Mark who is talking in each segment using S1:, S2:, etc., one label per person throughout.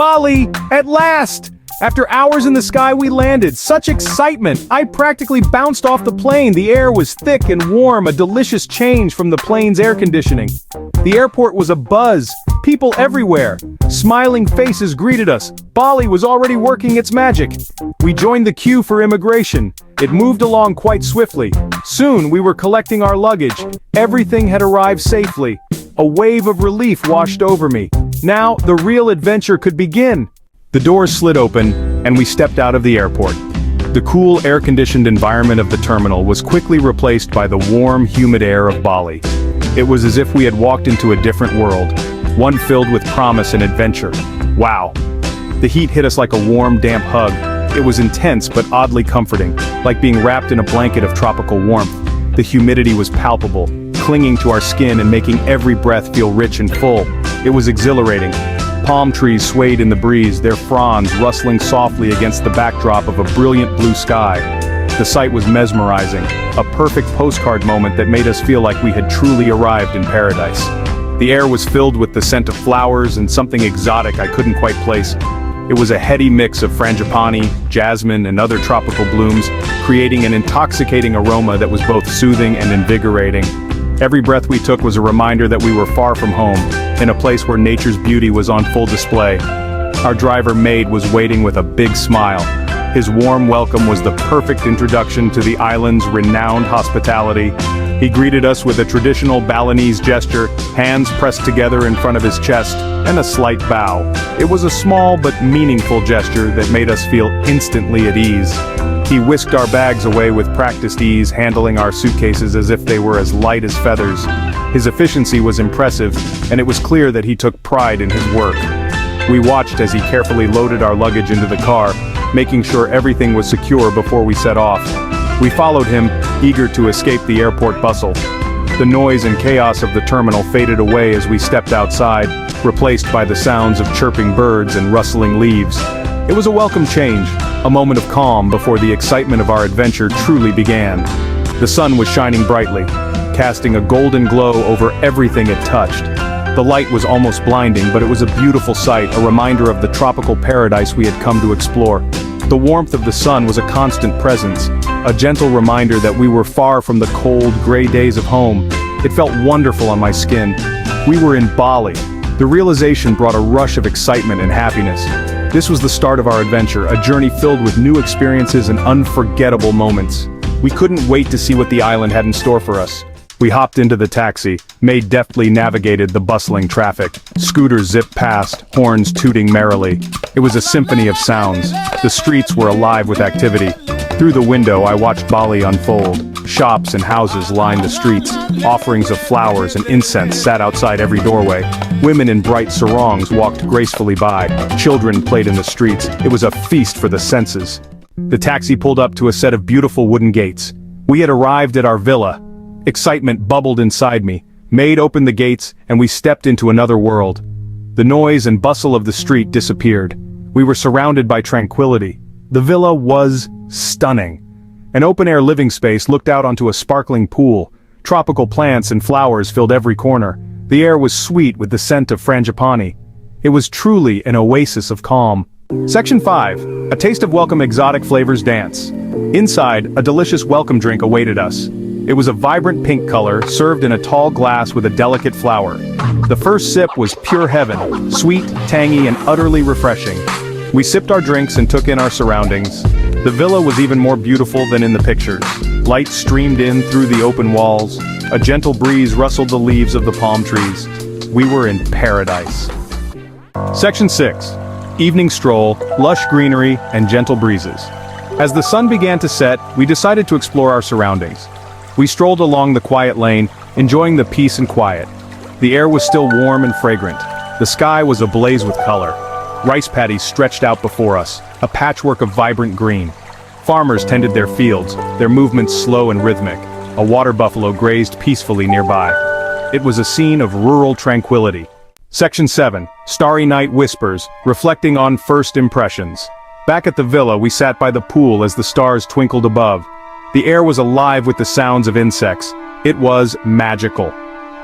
S1: Bali! At last! After hours in the sky, we landed. Such excitement! I practically bounced off the plane. The air was thick and warm, a delicious change from the plane's air conditioning. The airport was abuzz. People everywhere. Smiling faces greeted us. Bali was already working its magic. We joined the queue for immigration. It moved along quite swiftly. Soon, we were collecting our luggage. Everything had arrived safely. A wave of relief washed over me. Now, the real adventure could begin. The doors slid open, and we stepped out of the airport. The cool, air-conditioned environment of the terminal was quickly replaced by the warm, humid air of Bali. It was as if we had walked into a different world, one filled with promise and adventure. Wow! The heat hit us like a warm, damp hug. It was intense but oddly comforting, like being wrapped in a blanket of tropical warmth. The humidity was palpable, clinging to our skin and making every breath feel rich and full. It was exhilarating. Palm trees swayed in the breeze, their fronds rustling softly against the backdrop of a brilliant blue sky. The sight was mesmerizing, a perfect postcard moment that made us feel like we had truly arrived in paradise. The air was filled with the scent of flowers and something exotic I couldn't quite place. It was a heady mix of frangipani, jasmine, and other tropical blooms, creating an intoxicating aroma that was both soothing and invigorating. Every breath we took was a reminder that we were far from home, in a place where nature's beauty was on full display. Our driver Maid was waiting with a big smile. His warm welcome was the perfect introduction to the island's renowned hospitality. He greeted us with a traditional Balinese gesture, hands pressed together in front of his chest, and a slight bow. It was a small but meaningful gesture that made us feel instantly at ease. He whisked our bags away with practiced ease, handling our suitcases as if they were as light as feathers. His efficiency was impressive, and it was clear that he took pride in his work. We watched as he carefully loaded our luggage into the car, making sure everything was secure before we set off. We followed him, eager to escape the airport bustle. The noise and chaos of the terminal faded away as we stepped outside, replaced by the sounds of chirping birds and rustling leaves. It was a welcome change, a moment of calm before the excitement of our adventure truly began. The sun was shining brightly, casting a golden glow over everything it touched. The light was almost blinding, but it was a beautiful sight, a reminder of the tropical paradise we had come to explore. The warmth of the sun was a constant presence, a gentle reminder that we were far from the cold, gray days of home. It felt wonderful on my skin. We were in Bali. The realization brought a rush of excitement and happiness. This was the start of our adventure, a journey filled with new experiences and unforgettable moments. We couldn't wait to see what the island had in store for us. We hopped into the taxi. Maid deftly navigated the bustling traffic. Scooters zipped past, horns tooting merrily. It was a symphony of sounds. The streets were alive with activity. Through the window, I watched Bali unfold. Shops and houses lined the streets. Offerings of flowers and incense sat outside every doorway. Women in bright sarongs walked gracefully by. Children played in the streets. It was a feast for the senses. The taxi pulled up to a set of beautiful wooden gates. We had arrived at our villa. Excitement bubbled inside me. Maid opened the gates, and we stepped into another world. The noise and bustle of the street disappeared. We were surrounded by tranquility. The villa was stunning. An open-air living space looked out onto a sparkling pool. Tropical plants and flowers filled every corner. The air was sweet with the scent of frangipani. It was truly an oasis of calm. Section 5. A taste of welcome exotic flavors dance. Inside, a delicious welcome drink awaited us. It was a vibrant pink color, served in a tall glass with a delicate flower. The first sip was pure heaven, sweet, tangy, and utterly refreshing. We sipped our drinks and took in our surroundings. The villa was even more beautiful than in the pictures. Light streamed in through the open walls. A gentle breeze rustled the leaves of the palm trees. We were in paradise. Section 6. Evening stroll, lush greenery, and gentle breezes. As the sun began to set, we decided to explore our surroundings. We strolled along the quiet lane, enjoying the peace and quiet. The air was still warm and fragrant. The sky was ablaze with color. Rice paddies stretched out before us, a patchwork of vibrant green. Farmers tended their fields, their movements slow and rhythmic. A water buffalo grazed peacefully nearby. It was a scene of rural tranquility. Section 7. Starry Night Whispers, reflecting on first impressions. Back at the villa, we sat by the pool as the stars twinkled above. The air was alive with the sounds of insects. It was magical.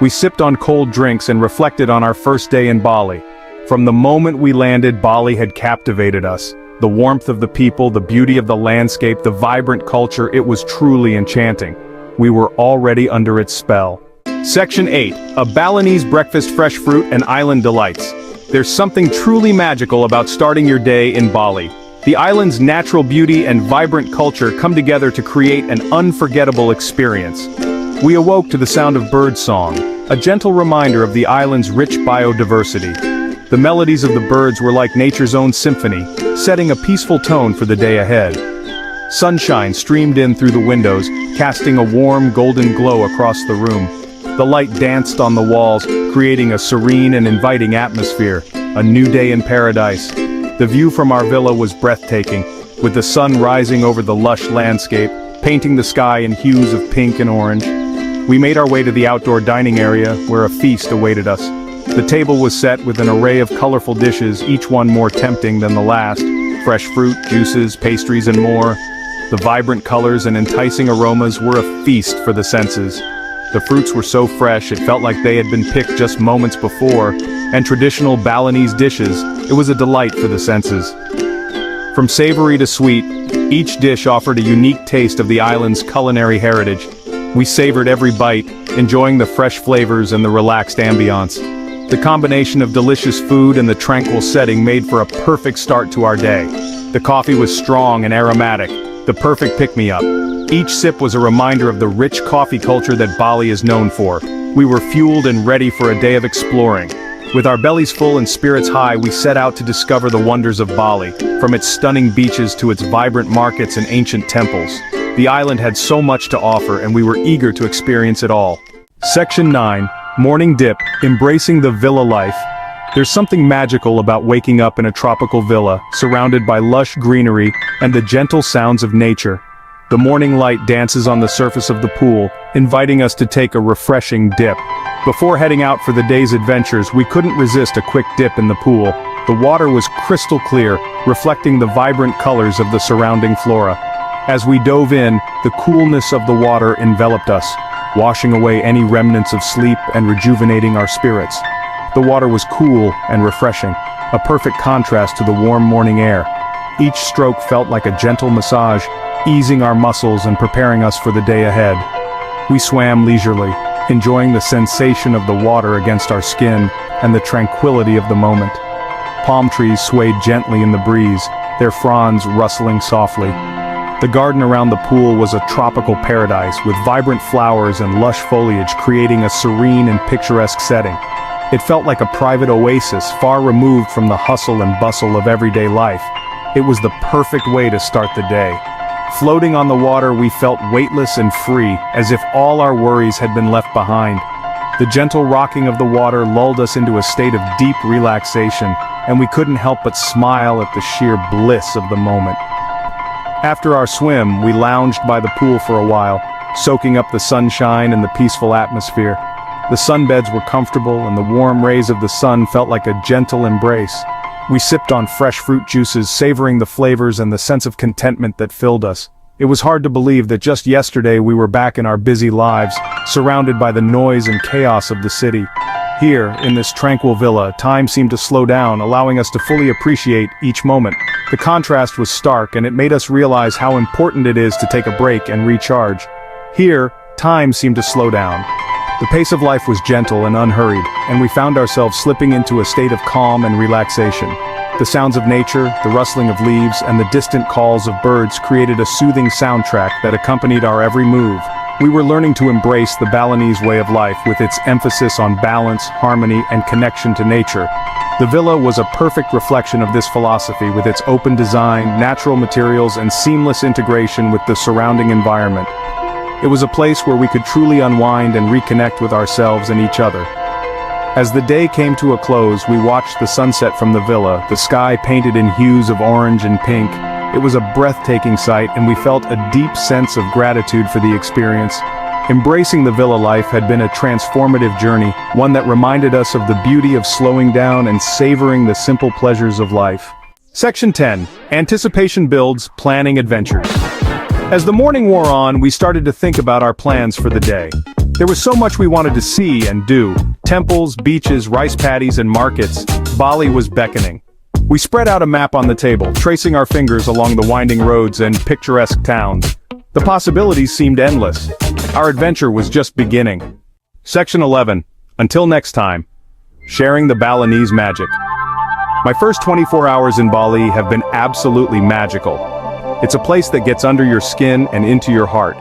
S1: We sipped on cold drinks and reflected on our first day in Bali. From the moment we landed, Bali had captivated us. The warmth of the people, the beauty of the landscape, the vibrant culture, it was truly enchanting. We were already under its spell. Section 8. A Balinese breakfast, fresh fruit, and island delights. There's something truly magical about starting your day in Bali. The island's natural beauty and vibrant culture come together to create an unforgettable experience. We awoke to the sound of birdsong, a gentle reminder of the island's rich biodiversity. The melodies of the birds were like nature's own symphony, setting a peaceful tone for the day ahead. Sunshine streamed in through the windows, casting a warm, golden glow across the room. The light danced on the walls, creating a serene and inviting atmosphere. A new day in paradise. The view from our villa was breathtaking, with the sun rising over the lush landscape, painting the sky in hues of pink and orange. We made our way to the outdoor dining area, where a feast awaited us. The table was set with an array of colorful dishes, each one more tempting than the last. Fresh fruit, juices, pastries, and more. The vibrant colors and enticing aromas were a feast for the senses. The fruits were so fresh it felt like they had been picked just moments before, and traditional Balinese dishes, it was a delight for the senses. From savory to sweet, each dish offered a unique taste of the island's culinary heritage. We savored every bite, enjoying the fresh flavors and the relaxed ambiance. The combination of delicious food and the tranquil setting made for a perfect start to our day. The coffee was strong and aromatic, the perfect pick-me-up. Each sip was a reminder of the rich coffee culture that Bali is known for. We were fueled and ready for a day of exploring. With our bellies full and spirits high, we set out to discover the wonders of Bali, from its stunning beaches to its vibrant markets and ancient temples. The island had so much to offer, and we were eager to experience it all. Section 9. Morning Dip, Embracing the Villa Life. There's something magical about waking up in a tropical villa, surrounded by lush greenery and the gentle sounds of nature. The morning light dances on the surface of the pool, inviting us to take a refreshing dip. Before heading out for the day's adventures, we couldn't resist a quick dip in the pool. The water was crystal clear, reflecting the vibrant colors of the surrounding flora. As we dove in, the coolness of the water enveloped us, washing away any remnants of sleep and rejuvenating our spirits. The water was cool and refreshing, a perfect contrast to the warm morning air. Each stroke felt like a gentle massage, easing our muscles and preparing us for the day ahead. We swam leisurely, enjoying the sensation of the water against our skin and the tranquility of the moment. Palm trees swayed gently in the breeze, their fronds rustling softly. The garden around the pool was a tropical paradise with vibrant flowers and lush foliage creating a serene and picturesque setting. It felt like a private oasis far removed from the hustle and bustle of everyday life. It was the perfect way to start the day. Floating on the water, we felt weightless and free, as if all our worries had been left behind. The gentle rocking of the water lulled us into a state of deep relaxation, and we couldn't help but smile at the sheer bliss of the moment. After our swim, we lounged by the pool for a while, soaking up the sunshine and the peaceful atmosphere. The sunbeds were comfortable, and the warm rays of the sun felt like a gentle embrace. We sipped on fresh fruit juices, savoring the flavors and the sense of contentment that filled us. It was hard to believe that just yesterday we were back in our busy lives, surrounded by the noise and chaos of the city. Here, in this tranquil villa, time seemed to slow down, allowing us to fully appreciate each moment. The contrast was stark, and it made us realize how important it is to take a break and recharge. Here, time seemed to slow down. The pace of life was gentle and unhurried, and we found ourselves slipping into a state of calm and relaxation. The sounds of nature, the rustling of leaves, and the distant calls of birds created a soothing soundtrack that accompanied our every move. We were learning to embrace the Balinese way of life with its emphasis on balance, harmony, and connection to nature. The villa was a perfect reflection of this philosophy with its open design, natural materials, and seamless integration with the surrounding environment. It was a place where we could truly unwind and reconnect with ourselves and each other. As the day came to a close, we watched the sunset from the villa, the sky painted in hues of orange and pink. It was a breathtaking sight, and we felt a deep sense of gratitude for the experience. Embracing the villa life had been a transformative journey, one that reminded us of the beauty of slowing down and savoring the simple pleasures of life. Section 10. Anticipation builds, planning adventures. As the morning wore on, we started to think about our plans for the day. There was so much we wanted to see and do. Temples, beaches, rice paddies, and markets. Bali was beckoning. We spread out a map on the table, tracing our fingers along the winding roads and picturesque towns. The possibilities seemed endless. Our adventure was just beginning. Section 11. Until next time. Sharing the Balinese magic. My first 24 hours in Bali have been absolutely magical. It's a place that gets under your skin and into your heart.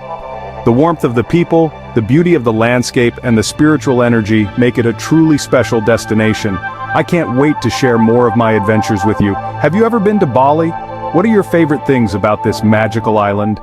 S1: The warmth of the people, the beauty of the landscape, and the spiritual energy make it a truly special destination. I can't wait to share more of my adventures with you. Have you ever been to Bali? What are your favorite things about this magical island?